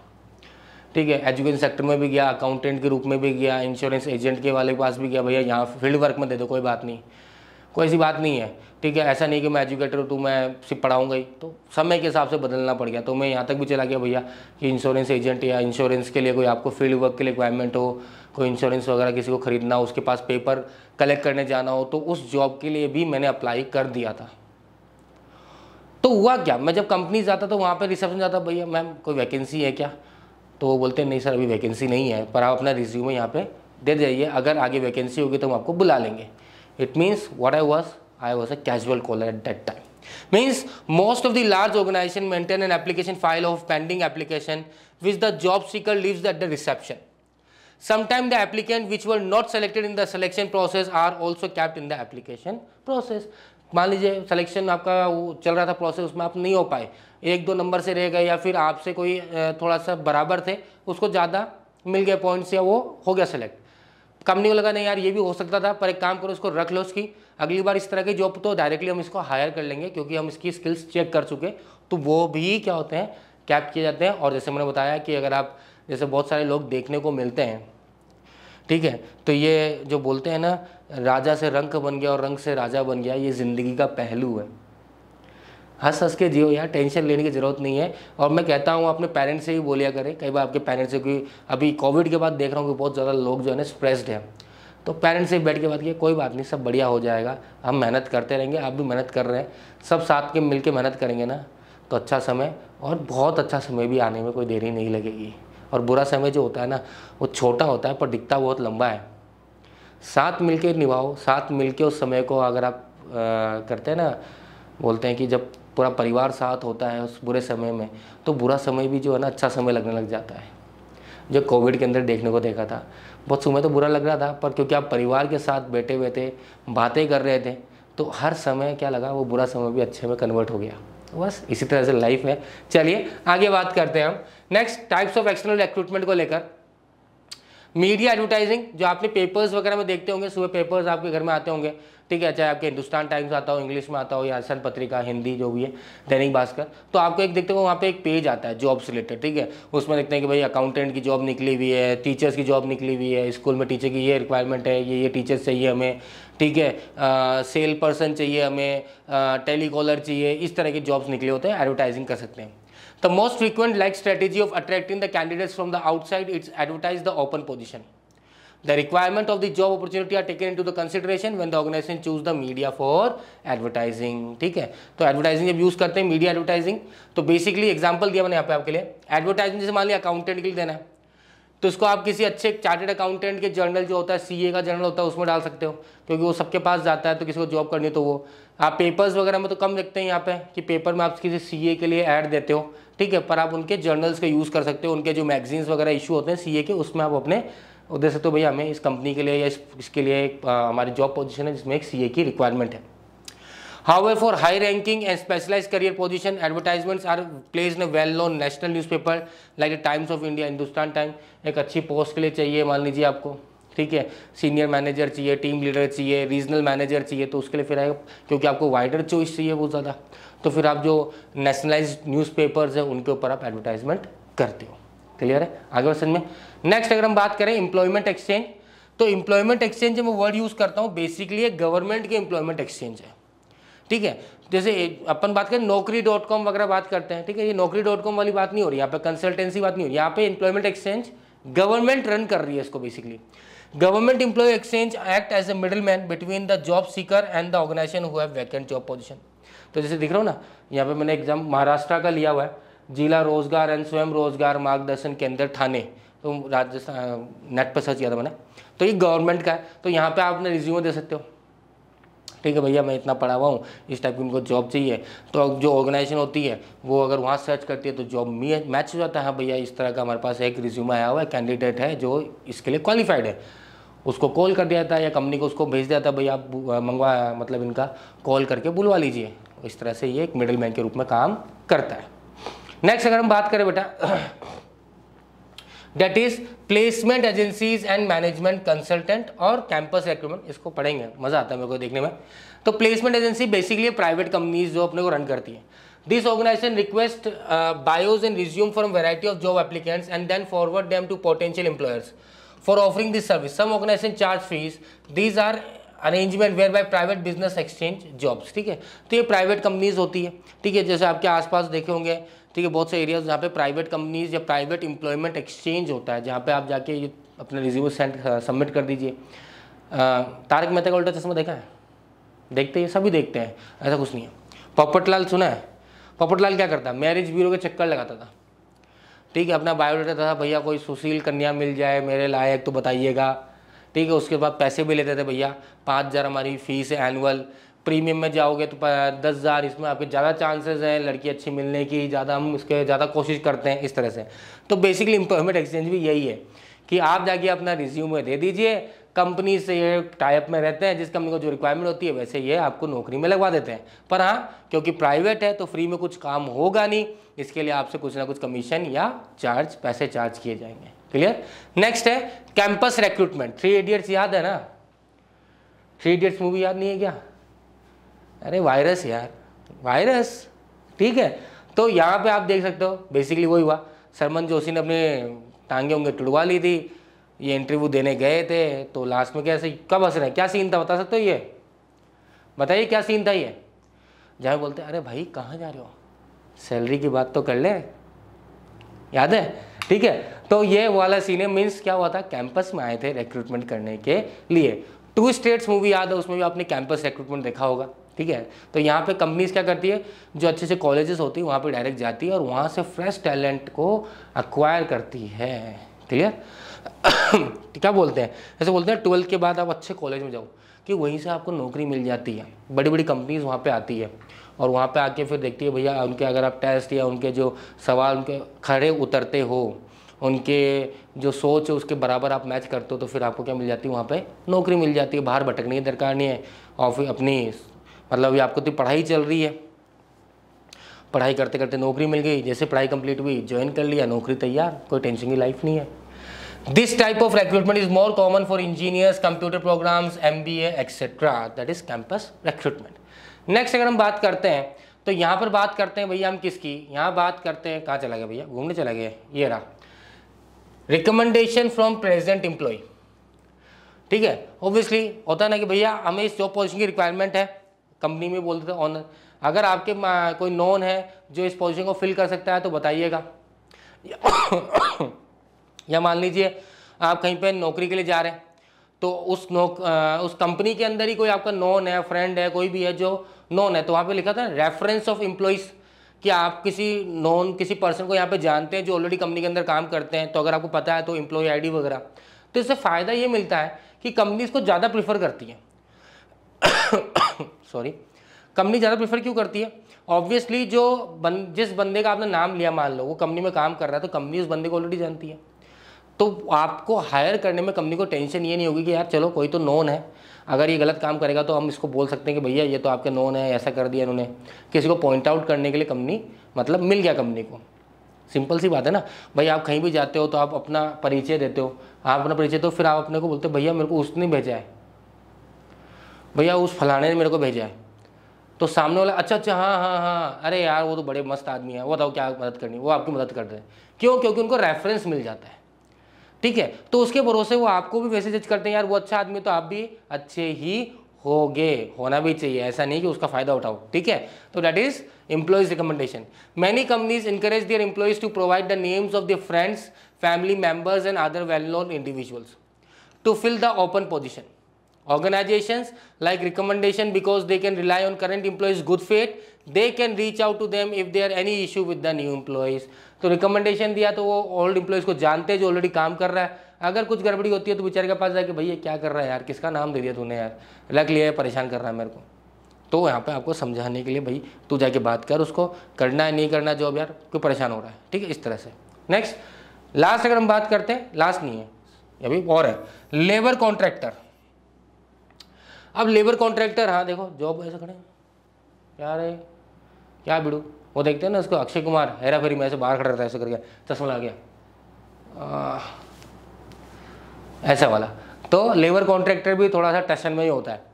ठीक है। एजुकेशन सेक्टर में भी गया, अकाउंटेंट के रूप में भी गया, इंश्योरेंस एजेंट के वाले के पास भी गया, भैया यहाँ फील्ड वर्क में दे दो, कोई बात नहीं, कोई ऐसी बात नहीं है, ठीक है। ऐसा नहीं कि मैं एजुकेटर हूँ तो मैं सिर्फ पढ़ाऊँगा ही, तो समय के हिसाब से बदलना पड़ गया। तो मैं यहाँ तक भी चला गया भैया कि इंश्योरेंस एजेंट या इंश्योरेंस के लिए कोई आपको फील्ड वर्क के लिए रिक्वायरमेंट हो, कोई इंश्योरेंस वगैरह किसी को ख़रीदना हो, उसके पास पेपर कलेक्ट करने जाना हो, तो उस जॉब के लिए भी मैंने अप्लाई कर दिया था। तो हुआ क्या, मैं जब कंपनी जाता तो वहाँ पर रिसेप्शन जाता, भैया मैम कोई वैकेंसी है क्या, तो वो बोलते नहीं सर अभी वैकेंसी नहीं है, पर आप अपना रिज्यूमे यहाँ पे दे जाइए, अगर आगे वैकेंसी होगी तो हम आपको बुला लेंगे। It means what I was a casual caller at that time. Means most of the large organization maintain an application file of pending application which the job seeker leaves at the reception. Sometimes the applicant which were not selected in the selection process are also kept in the application process. मान लीजिए selection आपका वो चल रहा था process, उसमें आप नहीं हो पाए, 1-2 नंबर से रह गए या फिर आपसे कोई थोड़ा सा बराबर थे, उसको ज़्यादा मिल गए पॉइंट्स या वो हो गया सेलेक्ट। कंपनी को लगा नहीं यार ये भी हो सकता था, पर एक काम करो इसको रख लो, उसकी अगली बार इस तरह की जॉब तो डायरेक्टली हम इसको हायर कर लेंगे क्योंकि हम इसकी स्किल्स चेक कर चुके, तो वो भी क्या होते हैं कैप किए जाते हैं। और जैसे मैंने बताया कि अगर आप जैसे बहुत सारे लोग देखने को मिलते हैं, ठीक है, तो ये जो बोलते हैं ना राजा से रंक बन गया और रंक से राजा बन गया, ये ज़िंदगी का पहलू है। हंस हंस के जियो यार, टेंशन लेने की ज़रूरत नहीं है। और मैं कहता हूँ अपने पेरेंट्स से भी बोलिया करें, कई बार आपके पेरेंट्स से, कोई अभी कोविड के बाद देख रहा हूँ कि बहुत ज़्यादा लोग जो है ना स्ट्रेस्ड हैं, तो पेरेंट्स से बैठ के बात किया, कोई बात नहीं, सब बढ़िया हो जाएगा, हम मेहनत करते रहेंगे, आप भी मेहनत कर रहे हैं, सब साथ के मिल के मेहनत करेंगे ना तो अच्छा समय और बहुत अच्छा समय भी आने में कोई देरी नहीं लगेगी। और बुरा समय जो होता है ना वो छोटा होता है पर दिखता बहुत लंबा है। साथ मिल के निभाओ, साथ मिल के उस समय को अगर आप करते हैं ना, बोलते हैं कि जब पूरा परिवार साथ होता है उस बुरे समय में, तो बुरा समय भी जो है ना अच्छा समय लगने लग जाता है। जो कोविड के अंदर देखने को देखा था, बहुत समय तो बुरा लग रहा था, पर क्योंकि आप परिवार के साथ बैठे हुए थे, बातें कर रहे थे, तो हर समय क्या लगा वो बुरा समय भी अच्छे में कन्वर्ट हो गया। बस इसी तरह से लाइफ है। चलिए आगे बात करते हैं हम next types of external recruitment को लेकर। मीडिया एडवर्टाइजिंग, जो आपने पेपर्स वगैरह में देखते होंगे, सुबह पेपर्स आपके घर में आते होंगे, ठीक है, चाहे आपके हिंदुस्तान टाइम्स आता हो, इंग्लिश में आता हो, या सन पत्रिका हिंदी जो भी है, दैनिक भास्कर, तो आपको एक देखते हो वहाँ पे एक पेज आता है जॉब्स रिलेटेड, ठीक है, उसमें देखते हैं कि भाई अकाउंटेंट की जॉब निकली हुई है, टीचर्स की जॉब निकली हुई है, स्कूल में टीचर की ये रिक्वायरमेंट है, ये टीचर्स चाहिए हमें, ठीक है, सेल पर्सन चाहिए हमें, टेलीकॉलर चाहिए, इस तरह की जॉब्स निकले होते हैं, एडवर्टाइजिंग कर सकते हैं। The most frequent like strategy of attracting the candidates from the outside it's advertise the open position. The requirement of the job opportunity are taken into the consideration when the organization choose the media for advertising. ठीक है, तो advertising जब use करते हैं media advertising, तो basically example दिया मैंने यहाँ पे आपके लिए। एडवर्टाइजिंग जैसे मान लिया अकाउंटेंट के लिए देना है, तो इसको आप किसी अच्छे चार्टर्ड अकाउंटेंट के जर्नल जो होता है, सीए का जर्नल होता है, उसमें डाल सकते हो, क्योंकि वो सबके पास जाता है, तो किसी को जॉब करनी है तो वो। आप पेपर्स वगैरह में तो कम देखते हैं यहाँ पे कि पेपर में आप किसी सीए के लिए ऐड देते हो, ठीक है, पर आप उनके जर्नल्स का यूज़ कर सकते हो, उनके जो मैगजीन्स वगैरह इशू होते हैं सीए के, उसमें आप अपने दे सकते हो भैया हमें इस कंपनी के लिए या इसके लिए एक हमारी जॉब पोजीशन है जिसमें एक सीए की रिक्वायरमेंट है। However, for high ranking and specialized career position, advertisements are placed in a well-known national newspaper like the Times of India, Hindustan time. एक अच्छी पोस्ट के लिए चाहिए मान लीजिए आपको, ठीक है, सीनियर मैनेजर चाहिए, टीम लीडर चाहिए, रीजनल मैनेजर चाहिए, तो उसके लिए फिर आएगा, क्योंकि आपको वाइडर चॉइस चाहिए बहुत ज़्यादा, तो फिर आप जो नेशनलाइज्ड न्यूज़पेपर्स हैं उनके ऊपर आप एडवर्टाइजमेंट करते हो। क्लियर है, आगे बढ़ में। नेक्स्ट अगर हम बात करें एम्प्लॉयमेंट एक्सचेंज, तो एम्प्लॉयमेंट एक्सचेंज मैं वर्ड यूज़ करता हूँ, बेसिकली एक गवर्नमेंट के एम्प्लॉयमेंट एक्सचेंज है, ठीक है। जैसे अपन बात करें Naukri.com वगैरह बात करते हैं, ठीक है, ये Naukri.com वाली बात नहीं हो रही यहाँ पे, कंसल्टेंसी बात नहीं हो रही यहाँ पे, एम्प्लॉयमेंट एक्सचेंज गवर्नमेंट रन कर रही है इसको। Basically government employ exchange act as a middle man between the job seeker and the organisation who have vacant job position. तो जैसे दिख रहा हो ना, यहाँ पे मैंने एग्जाम महाराष्ट्र का लिया हुआ है, जिला रोजगार एंड स्वयं रोजगार मार्गदर्शन केंद्र ठाणे, तो राजस्थान नेट पर सर्च किया था मैंने, तो ये गवर्नमेंट का है, तो यहाँ पे आप अपना रिज्यूमे दे सकते हो, ठीक है भैया मैं इतना पढ़ा हुआ हूँ, इस टाइप की उनको जॉब चाहिए, तो जो ऑर्गेनाइजेशन होती है वो अगर वहाँ सर्च करती है तो जॉब मैच हो जाता है, हाँ भैया इस तरह का हमारे पास एक रिज्यूमे आया हुआ है, कैंडिडेट है जो इसके लिए क्वालिफाइड है, उसको कॉल कर दिया जाता है या कंपनी को उसको भेज दिया जाता है, भैया आप मंगवा मतलब इनका कॉल करके बुलवा लीजिए। इस तरह से ये एक मिडिल मैन के रूप में काम करता है। नेक्स्ट अगर हम बात करें बेटा, that is placement agencies and management consultant और कैंपस रिक्रूटमेंट, इसको पढ़ेंगे मजा आता है मेरे को देखने में। तो placement agency basically private companies जो अपने को रन करती है। This organisation request bios and resume from variety of job applicants and then forward them to potential employers for offering this service. Some organisation charge fees, these are arrangement whereby private business exchange jobs, ठीक है। तो ये private companies होती है, ठीक है, जैसे आपके आसपास देखे होंगे, ठीक है, बहुत से एरियाज जहाँ पे प्राइवेट कंपनीज या प्राइवेट एम्प्लॉयमेंट एक्सचेंज होता है, जहाँ पे आप जाके ये अपना रिज्यूमे सबमिट कर दीजिए। तारक मेहता का उल्टा चश्मा देखा है, देखते हैं, सभी देखते हैं, ऐसा कुछ नहीं है। पोपटलाल सुना है, पोपटलाल क्या करता है, मैरिज ब्यूरो के चक्कर लगाता था, ठीक है, अपना बायोडाटा था, भैया कोई सुशील कन्या मिल जाए मेरे लायक तो बताइएगा, ठीक है। उसके बाद पैसे भी लेते थे भैया, 5,000 हमारी फीस है एनुअल, प्रीमियम में जाओगे तो 10,000, इसमें आपके ज़्यादा चांसेस हैं लड़की अच्छी मिलने की, ज़्यादा हम उसके ज़्यादा कोशिश करते हैं इस तरह से। तो बेसिकली एम्प्लॉयमेंट एक्सचेंज भी यही है कि आप जाके अपना रिज्यूमे दे दीजिए, कंपनी से ये टाइप में रहते हैं, जिस कंपनी को जो रिक्वायरमेंट होती है वैसे ये आपको नौकरी में लगवा देते हैं। पर हाँ, क्योंकि प्राइवेट है तो फ्री में कुछ काम होगा नहीं, इसके लिए आपसे कुछ ना कुछ कमीशन या पैसे चार्ज किए जाएंगे। क्लियर। नेक्स्ट है कैंपस रिक्रूटमेंट। 3 इडियट्स याद है ना? 3 इडियट्स मूवी याद नहीं है क्या? अरे वायरस यार, वायरस, ठीक है। तो यहाँ पे आप देख सकते हो बेसिकली वही हुआ, सरमन जोशी ने अपने टांगे उंगे टुड़वा ली थी, ये इंटरव्यू देने गए थे तो लास्ट में कैसे, कब हंस रहे हैं, क्या सीन था बता सकते हो? ये बताइए क्या सीन था ये? जहाँ बोलते अरे भाई कहाँ जा रहे हो, सैलरी की बात तो कर ले, याद है? ठीक है। तो ये वाला सीन है, मीन्स क्या हुआ था, कैंपस में आए थे रिक्रूटमेंट करने के लिए। 2 स्टेट्स मूवी याद है, उसमें भी आपने कैंपस रिक्रूटमेंट देखा होगा। ठीक है। तो यहाँ पे कंपनीज क्या करती है, जो अच्छे से कॉलेजेस होती है वहाँ पे डायरेक्ट जाती है और वहाँ से फ्रेश टैलेंट को अक्वायर करती है। क्लियर। क्या बोलते हैं, ऐसे बोलते हैं 12th के बाद आप अच्छे कॉलेज में जाओ कि वहीं से आपको नौकरी मिल जाती है। बड़ी बड़ी कंपनीज वहाँ पे आती है और वहाँ पे आके फिर देखती है भैया उनके, अगर आप टेस्ट या उनके जो सवाल उनके खड़े उतरते हो, उनके जो सोच है उसके बराबर आप मैच करते हो, तो फिर आपको क्या मिल जाती है, वहाँ पे नौकरी मिल जाती है। बाहर भटकने की दरकार नहीं है, और फिर अपनी मतलब ये आपको तो पढ़ाई चल रही है, पढ़ाई करते करते नौकरी मिल गई, जैसे पढ़ाई कंप्लीट हुई ज्वाइन कर लिया, नौकरी तैयार, कोई टेंशन की लाइफ नहीं है। This type of recruitment is more common for engineers, computer programs, MBA etcetera, that is campus recruitment. Next अगर हम बात करते हैं तो यहाँ पर बात करते हैं भैया हम किसकी, यहाँ बात करते हैं, कहाँ चला गया भैया, घूमने चला गया, ये रहा, रिकमेंडेशन फ्रॉम प्रेजेंट एम्प्लॉय। ठीक है। ऑब्वियसली होता है ना कि भैया हमें इस जॉब पोजीशन की रिक्वायरमेंट है, कंपनी में बोलते थे ऑनर, अगर आपके कोई नॉन है जो इस पोजीशन को फिल कर सकता है तो बताइएगा। या मान लीजिए आप कहीं पे नौकरी के लिए जा रहे हैं तो उस कंपनी के अंदर ही कोई आपका नॉन है, फ्रेंड है, कोई भी है जो नॉन है, तो वहाँ पे लिखा था रेफरेंस ऑफ एम्प्लॉइज, कि आप किसी पर्सन को यहाँ पे जानते हैं जो ऑलरेडी कंपनी के अंदर काम करते हैं, तो अगर आपको पता है तो एम्प्लॉय ID वगैरह। तो इससे फ़ायदा ये मिलता है कि कंपनीज को ज़्यादा प्रीफर करती है। सॉरी, कंपनी ज़्यादा प्रीफर क्यों करती है? ऑब्वियसली जिस बंदे का आपने नाम लिया, मान लो वो कंपनी में काम कर रहा है, तो कंपनी उस बंदे को ऑलरेडी जानती है, तो आपको हायर करने में कंपनी को टेंशन ये नहीं होगी कि यार चलो कोई तो नॉन है, अगर ये गलत काम करेगा तो हम इसको बोल सकते हैं कि भैया ये तो आपके नॉन है, ऐसा कर दिया इन्होंने। किसी को पॉइंट आउट करने के लिए कंपनी मतलब मिल गया कंपनी को। सिंपल सी बात है ना भाई, आप कहीं भी जाते हो तो आप अपना परिचय देते हो, आप अपना परिचय दो, फिर आप अपने को बोलते हो भैया मेरे को उसने भेजा है, भैया उस फलाने ने मेरे को भेजा है, तो सामने वाला अच्छा हाँ हाँ हाँ अरे यार वो तो बड़े मस्त आदमी है, वो बताओ क्या मदद करनी, वो आपकी मदद कर दे। क्यों? क्योंकि उनको रेफरेंस मिल जाता है। ठीक है। तो उसके भरोसे वो आपको भी वैसे जज करते हैं, यार वो अच्छा आदमी, तो आप भी अच्छे ही होगे, होना भी चाहिए, ऐसा नहीं कि उसका फायदा उठाओ। ठीक है। तो that is employees recommendation. Many companies encourage their employees to provide the names of their friends, family members and other well-known individuals to fill the open position. Organizations like recommendation because they can rely on current employees' good faith. They can reach out to them if there any issue with the new employees. तो recommendation दिया तो वो old employees को जानते हैं जो already काम कर रहा है, अगर कुछ गड़बड़ी होती है तो बेचारे के पास जाके भैया क्या कर रहा है यार, किसका नाम दे दिया तूने यार, रख लिया है, परेशान कर रहा है मेरे को। तो यहाँ पे आपको समझाने के लिए भाई तू जाके बात कर, उसको करना है नहीं करना जॉब यार, कोई परेशान हो रहा है। ठीक है, इस तरह से। नेक्स्ट लास्ट अगर हम बात करते हैं, लास्ट नहीं है अभी और है, लेबर कॉन्ट्रैक्टर। अब लेबर कॉन्ट्रैक्टर, हाँ देखो जॉब ऐसे खड़े यार है क्या बिड़ू, वो देखते हैं ना उसको, अक्षय कुमार हेरा फेरी में ऐसे बाहर खड़ा रहता है, ऐसे करके चश्मा ला गया ऐसा वाला। तो लेबर कॉन्ट्रैक्टर भी थोड़ा सा टेंशन में ही होता है।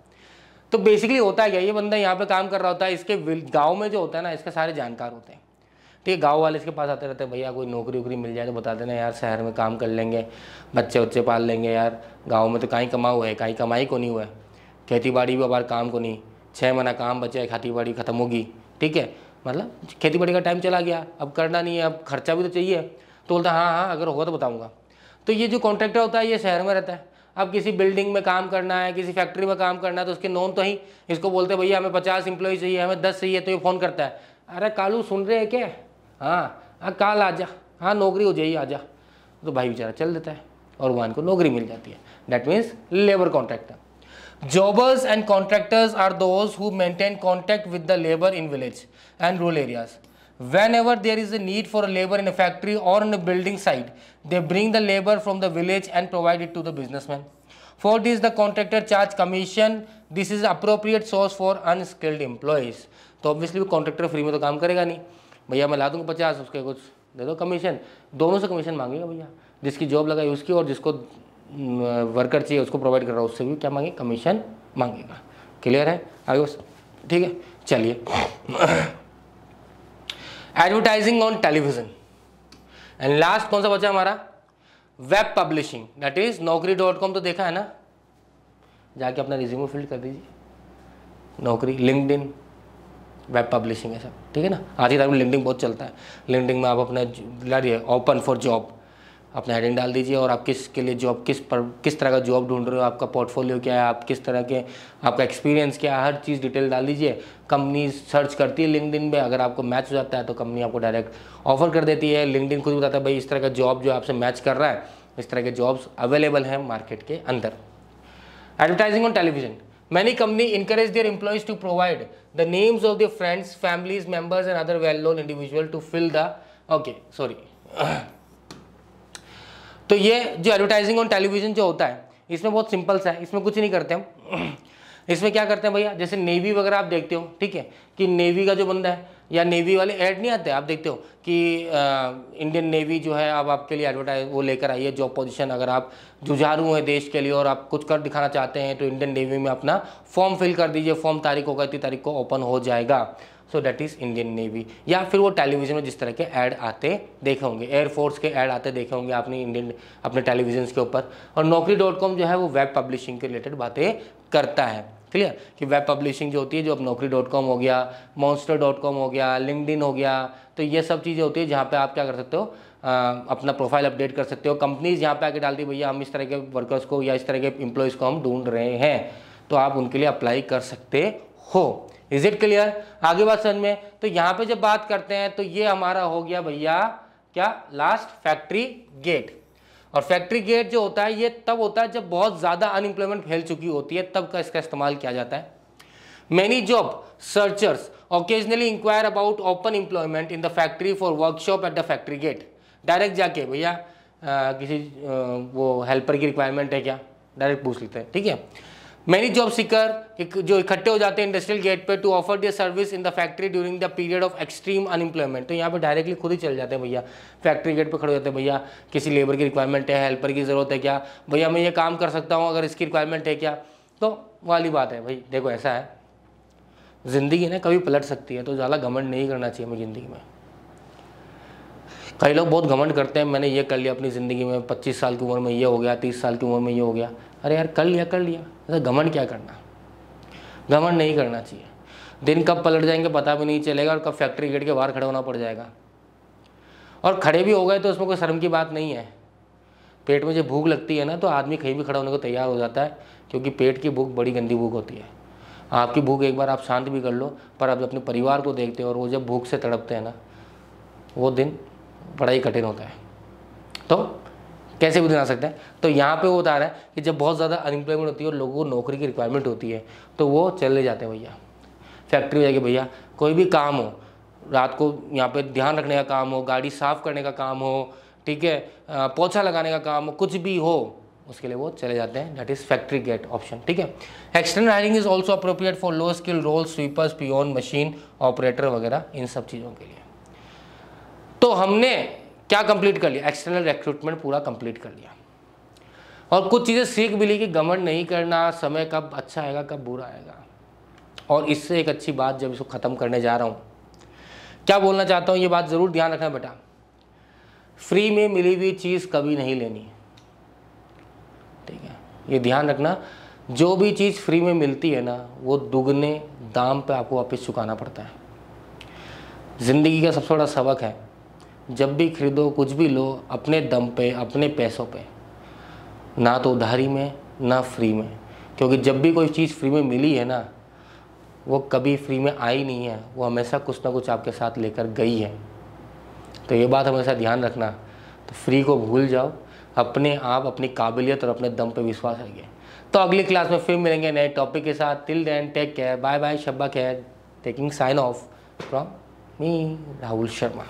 तो बेसिकली होता है क्या, ये बंदा यहाँ पे काम कर रहा होता है, इसके गांव में जो होता है ना, इसके सारे जानकार होते हैं। ठीक है, गांव वाले इसके पास आते रहते हैं, भैया कोई नौकरी वोकरी मिल जाए तो बता देना यार, शहर में काम कर लेंगे, बच्चे बच्चे पाल लेंगे यार, गाँव में तो कहीं कमा हुआ है, कहीं कमाई को नहीं हुआ है, खेती बाड़ी भी बार काम को नहीं, 6 महीना काम बचा है, खेती बाड़ी खत्म होगी। ठीक है, मतलब खेती बाड़ी का टाइम चला गया, अब करना नहीं है, अब खर्चा भी तो चाहिए। तो बोलता हाँ हाँ अगर होगा तो बताऊँगा। तो ये जो कॉन्ट्रैक्टर होता है ये शहर में रहता है, अब किसी बिल्डिंग में काम करना है, किसी फैक्ट्री में काम करना है, तो उसके नॉन तो ही इसको बोलते हैं भैया हमें 50 एम्प्लॉय चाहिए, हमें 10 चाहिए, तो ये फ़ोन करता है, अरे कालू सुन रहे हैं क्या, हाँ काल आ जा, हाँ नौकरी हो जाइए आ जा, तो भाई बेचारा चल देता है। और वहाँ इनको नौकरी मिल जाती है। That means labour contractor. Jobbers and contractors are those who maintain contact with the labour in village and rural areas. Whenever there is a need for a labor in a factory or in a building site, they bring the labor from the village and provide it to the businessman. For this, the contractor charge commission. This is appropriate source for unskilled employees. तो obviously contractor free में तो काम करेगा नहीं, भैया मैं ला दूंगा 50, उसके कुछ दे दो कमीशन, दोनों से कमीशन मांगेगा भैया, जिसकी जॉब लगाई उसकी और जिसको वर्कर चाहिए उसको प्रोवाइड कर रहा है उससे भी क्या मांगे, कमीशन मांगेगा। क्लियर है आगे बस, ठीक है चलिए। Advertising on television and last कौन सा बचा हमारा, web publishing, that is naukri.com। तो देखा है ना, जाके अपना रिज्यूमे फिल कर दीजिए, नौकरी, लिंक्डइन, वेब पब्लिशिंग है सब, ठीक है ना। आज की तारीख में लिंक्डइन बहुत चलता है। लिंक्डइन में आप अपना ला रही है ओपन फॉर जॉब, अपना हेडिंग डाल दीजिए और आप किसके लिए जॉब, किस तरह का जॉब ढूंढ रहे हो, आपका पोर्टफोलियो क्या है, आप किस तरह के, आपका एक्सपीरियंस क्या है, हर चीज़ डिटेल डाल दीजिए। कंपनी सर्च करती है लिंक्डइन पे, अगर आपको मैच हो जाता है तो कंपनी आपको डायरेक्ट ऑफर कर देती है। लिंक्डइन खुद बताता है भाई इस तरह का जॉब जो आपसे मैच कर रहा है, इस तरह के जॉब्स अवेलेबल हैं मार्केट के अंदर। Advertising on television, many company encourage their employees to provide the names of their friends, families, members and other well known individual to fill the तो ये जो एडवर्टाइजिंग ऑन टेलीविजन जो होता है, इसमें बहुत सिंपल सा है, इसमें कुछ नहीं करते हम। इसमें क्या करते हैं भैया, जैसे नेवी वगैरह आप देखते हो, ठीक है, कि नेवी का जो बंदा है या नेवी वाले ऐड नहीं आते, आप देखते हो कि इंडियन नेवी जो है अब आपके लिए एडवर्टाइज वो लेकर आई है जॉब पोजीशन। अगर आप जुझारू हैं देश के लिए और आप कुछ कर दिखाना चाहते हैं तो इंडियन नेवी में अपना फॉर्म फिल कर दीजिए, फॉर्म तारीख होगा इतनी तारीख को ओपन हो जाएगा। So that is Indian navy. या फिर वो टेलीविजन में जिस तरह के ऐड आते देखे होंगे, एयरफोर्स के ऐड आते देखे होंगे आपने इंडियन अपने टेलीविजन के ऊपर। और naukri.com जो है वो वेब पब्लिशिंग के रिलेटेड बातें करता है। क्लियर कि वेब पब्लिशिंग जो होती है, जो अब naukri.com हो गया, monster.com हो गया, लिंक्डइन हो गया, तो ये सब चीज़ें होती है जहाँ पे आप क्या कर सकते हो, अपना प्रोफाइल अपडेट कर सकते हो। कंपनीज यहाँ पे आके डालती है भैया हम इस तरह के वर्कर्स को या इस तरह के एम्प्लॉयज़ को हम ढूंढ रहे हैं, तो आप उनके लिए अप्लाई कर सकते हो। Is it clear? आगे बात समझ में। तो यहाँ पे जब बात करते हैं तो ये हमारा हो गया भैया क्या, लास्ट फैक्ट्री गेट। और फैक्ट्री गेट जो होता है ये तब होता है जब बहुत ज़्यादा अनएम्प्लॉयमेंट फैल चुकी होती है, तब का इसका इस्तेमाल किया जाता है। Many job searchers occasionally inquire about open employment in the factory for workshop at the factory gate. Direct जाके भैया किसी वो हेल्पर की रिक्वायरमेंट है क्या, डायरेक्ट पूछ लेते हैं, ठीक है। मैनी जॉब सीकर जो इकट्ठे हो जाते हैं इंडस्ट्रियल गेट पे to offer their service in the factory during the period of extreme unemployment. तो यहाँ पे डायरेक्टली खुद ही चल जाते हैं भैया, फैक्ट्री गेट पे खड़े होते हैं, भैया किसी लेबर की रिक्वायरमेंट है, हेल्पर की ज़रूरत है क्या, भैया मैं ये काम कर सकता हूँ अगर इसकी रिक्वायरमेंट है क्या। तो वाली बात है भाई, देखो ऐसा है ज़िंदगी ना कभी पलट सकती है, तो ज़्यादा घमंड नहीं करना चाहिए हमें ज़िंदगी में। कई लोग बहुत घमंड करते हैं, मैंने ये कर लिया अपनी ज़िंदगी में, 25 साल की उम्र में ये हो गया, 30 साल की उम्र में ये हो गया। अरे यार कर लिया, ऐसा घमंड क्या करना, घमंड नहीं करना चाहिए। दिन कब पलट जाएंगे पता भी नहीं चलेगा और कब फैक्ट्री गेट के बाहर खड़े होना पड़ जाएगा। और खड़े भी हो गए तो उसमें कोई शर्म की बात नहीं है। पेट में जब भूख लगती है ना तो आदमी कहीं भी खड़ा होने को तैयार हो जाता है, क्योंकि पेट की भूख बड़ी गंदी भूख होती है। आपकी भूख एक बार आप शांत भी कर लो, पर आप अपने परिवार को देखते हो और वो जब भूख से तड़पते हैं ना, वो दिन बड़ा ही कठिन होता है। तो कैसे भी दिन आ सकता है। तो यहाँ पे वो बता रहा है कि जब बहुत ज़्यादा अनएम्प्लॉयमेंट होती है और लोगों को नौकरी की रिक्वायरमेंट होती है तो वो चले जाते हैं भैया फैक्ट्री में जाके। भैया कोई भी काम हो, रात को यहाँ पे ध्यान रखने का काम हो, गाड़ी साफ़ करने का काम हो, ठीक है, पोछा लगाने का काम हो, कुछ भी हो, उसके लिए वो चले जाते हैं। That is factory gate option, ठीक है। External hiring is also appropriate for low skill role, sweepers, peon, machine operator वगैरह, इन सब चीज़ों के लिए। तो हमने क्या कंप्लीट कर लिया, एक्सटर्नल रिक्रूटमेंट पूरा कंप्लीट कर लिया और कुछ चीज़ें सीख भी ली कि घमंड नहीं करना, समय कब अच्छा आएगा कब बुरा आएगा। और इससे एक अच्छी बात, जब इसको ख़त्म करने जा रहा हूँ, क्या बोलना चाहता हूँ, ये बात ज़रूर ध्यान रखना बेटा, फ्री में मिली हुई चीज़ कभी नहीं लेनी, ठीक है। ये ध्यान रखना, जो भी चीज़ फ्री में मिलती है ना वो दुगने दाम पे आपको वापस चुकाना पड़ता है। ज़िंदगी का सबसे बड़ा सबक है, जब भी खरीदो कुछ भी लो अपने दम पे, अपने पैसों पे, ना तो उधारी में ना फ्री में। क्योंकि जब भी कोई चीज़ फ्री में मिली है ना वो कभी फ्री में आई नहीं है, वो हमेशा कुछ ना कुछ आपके साथ लेकर गई है। तो ये बात हमेशा ध्यान रखना। तो फ्री को भूल जाओ, अपने आप, अपनी काबिलियत और अपने दम पे विश्वास रखिए। तो अगली क्लास में फिर मिलेंगे नए टॉपिक के साथ। Till then take care, bye bye, शब्बा खैर, taking sign off from me Rahul Sharma.